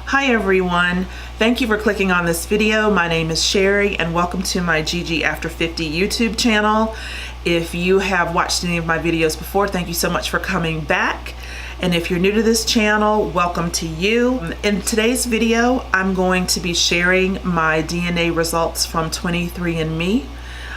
Hi everyone, thank you for clicking on this video. My name is Shari and welcome to my Gigi After 50 YouTube channel. If you have watched any of my videos before, thank you so much for coming back. And if you're new to this channel, welcome to you. In today's video, I'm going to be sharing my DNA results from 23andMe.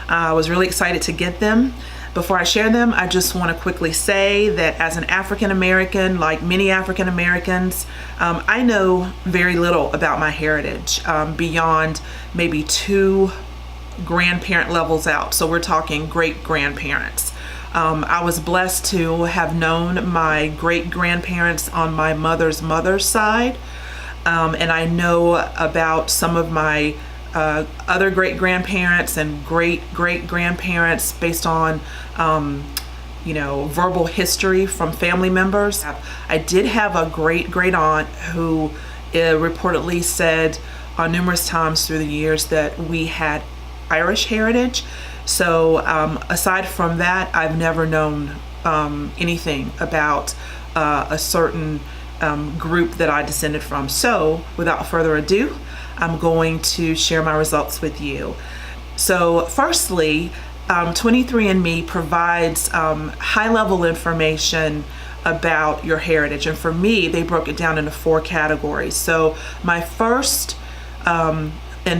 I was really excited to get them. Before I share them, I just want to quickly say that as an African American, like many African Americans, I know very little about my heritage beyond maybe 2 grandparent levels out. So we're talking great grandparents. I was blessed to have known my great grandparents on my mother's side, and I know about some of my other great grandparents and great grandparents based on verbal history from family members. I did have a great aunt who reportedly said numerous times through the years that we had Irish heritage. So aside from that, I've never known anything about a certain group that I descended from. So without further ado, I'm going to share my results with you. So firstly, 23andMe provides high-level information about your heritage. And for me, they broke it down into 4 categories. So my first and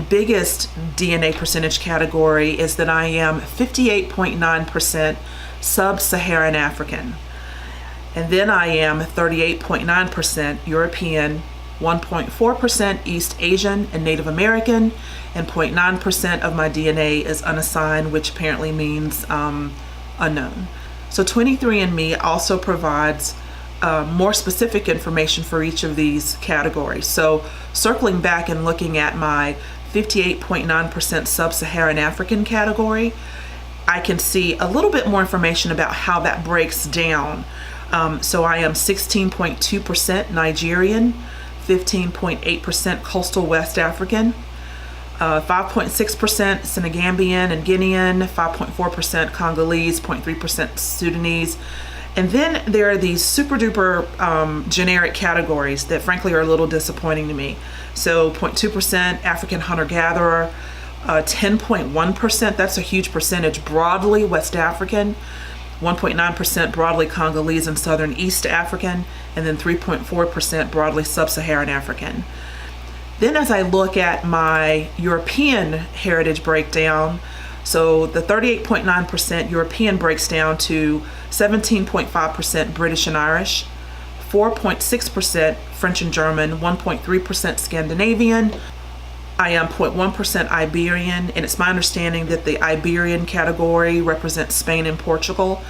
biggest DNA percentage category is that I am 58.9% sub-Saharan African. And then I am 38.9% European, 1.4% East Asian and Native American, and 0.9% of my DNA is unassigned, which apparently means unknown. So 23andMe also provides more specific information for each of these categories. So circling back and looking at my 58.9% sub-Saharan African category, I can see a little bit more information about how that breaks down. So I am 16.2% Nigerian, 15.8% coastal West African, 5.6% Senegambian and Guinean, 5.4% Congolese, 0.3% Sudanese. And then there are these super duper generic categories that frankly are a little disappointing to me. So 0.2% African hunter-gatherer, 10.1%, that's a huge percentage, broadly West African, 1.9% broadly Congolese and Southern East African, and then 3.4% broadly Sub-Saharan African. Then as I look at my European heritage breakdown, so the 38.9% European breaks down to 17.5% British and Irish, 4.6% French and German, 1.3% Scandinavian. I am 0.1% Iberian, and it's my understanding that the Iberian category represents Spain and Portugal.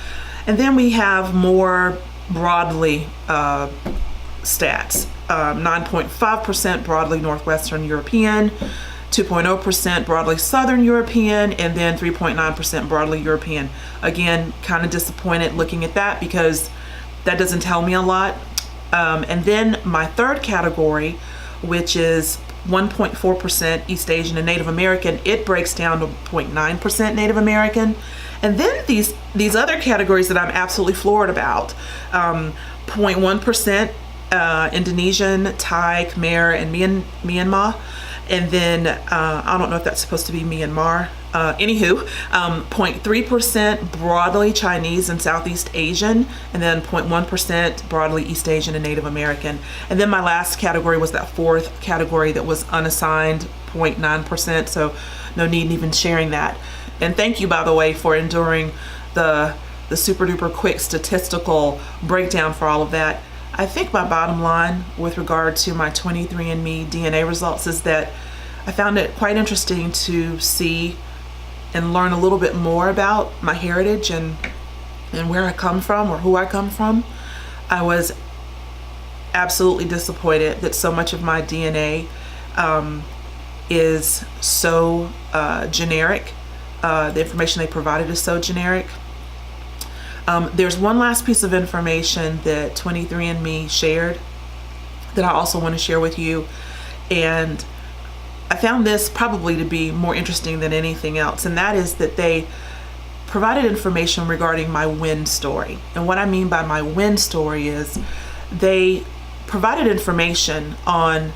And then we have more broadly stats, 9.5% broadly Northwestern European, 2.0% broadly Southern European, and then 3.9% broadly European. Again, kind of disappointed looking at that because that doesn't tell me a lot. And then my third category, which is 1.4% East Asian and Native American, it breaks down to 0.9% Native American. And then these other categories that I'm absolutely floored about, 0.1% Indonesian, Thai, Khmer, and Myanmar. And then I don't know if that's supposed to be Myanmar. Anywho, 0.3% broadly Chinese and Southeast Asian, and then 0.1% broadly East Asian and Native American. And then my last category was that 4th category that was unassigned, 0.9%, so no need in even sharing that. And thank you, by the way, for enduring the super duper quick statistical breakdown for all of that. I think my bottom line with regard to my 23andMe DNA results is that I found it quite interesting to see and learn a little bit more about my heritage and where I come from or who I come from. I was absolutely disappointed that so much of my DNA is so generic. The information they provided is so generic. There's one last piece of information that 23andMe shared that I also want to share with you, and I found this probably to be more interesting than anything else, and that is that they provided information regarding my win story. And what I mean by my win story is they provided information on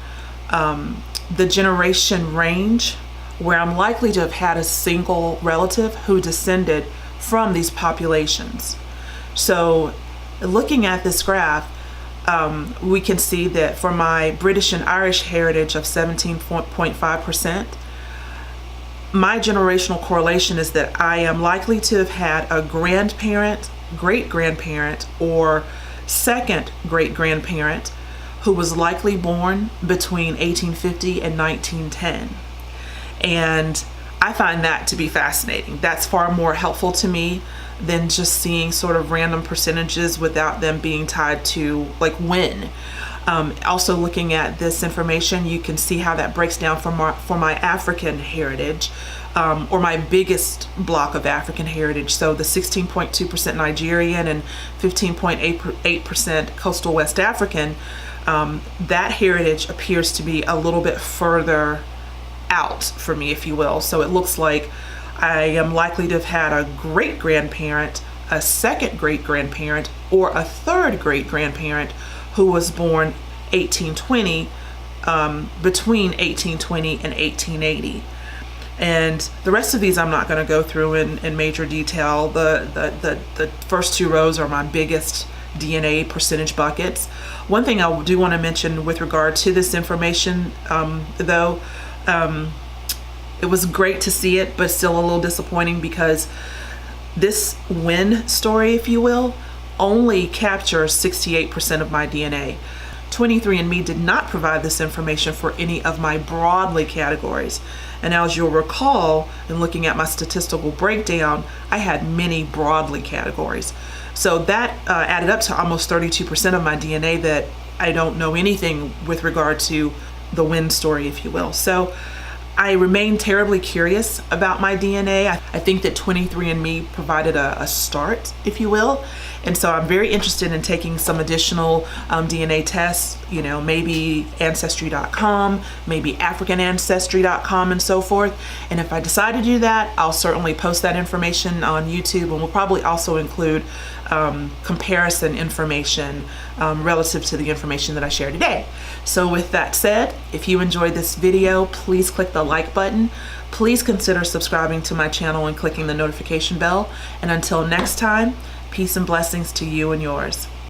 the generation range where I'm likely to have had a single relative who descended from these populations. So looking at this graph, we can see that for my British and Irish heritage of 17.5%, my generational correlation is that I am likely to have had a grandparent, great-grandparent, or second great-grandparent who was likely born between 1850 and 1910. And I find that to be fascinating. That's far more helpful to me than just seeing sort of random percentages without them being tied to like when. Also looking at this information, you can see how that breaks down for my African heritage, or my biggest block of African heritage. So the 16.2% Nigerian and 15.8% coastal West African, that heritage appears to be a little bit further out for me, if you will. So it looks like I am likely to have had a great-grandparent, a second great-grandparent, or a third great-grandparent who was born 1820, between 1820 and 1880. And the rest of these I'm not going to go through in major detail. The first two rows are my biggest DNA percentage buckets. One thing I do want to mention with regard to this information, though, it was great to see it, but still a little disappointing because this win story, if you will, only captures 68% of my DNA. 23andMe did not provide this information for any of my broadly categories. And as you'll recall, in looking at my statistical breakdown, I had many broadly categories. So that added up to almost 32% of my DNA that I don't know anything with regard to the win story, if you will. So I remain terribly curious about my DNA. I think that 23andMe provided a start, if you will. And so I'm very interested in taking some additional DNA tests, you know, maybe Ancestry.com, maybe AfricanAncestry.com, and so forth. And if I decide to do that, I'll certainly post that information on YouTube, and we'll probably also include comparison information relative to the information that I share today. So with that said, if you enjoyed this video, please click the like button. Please consider subscribing to my channel and clicking the notification bell. And until next time, peace and blessings to you and yours.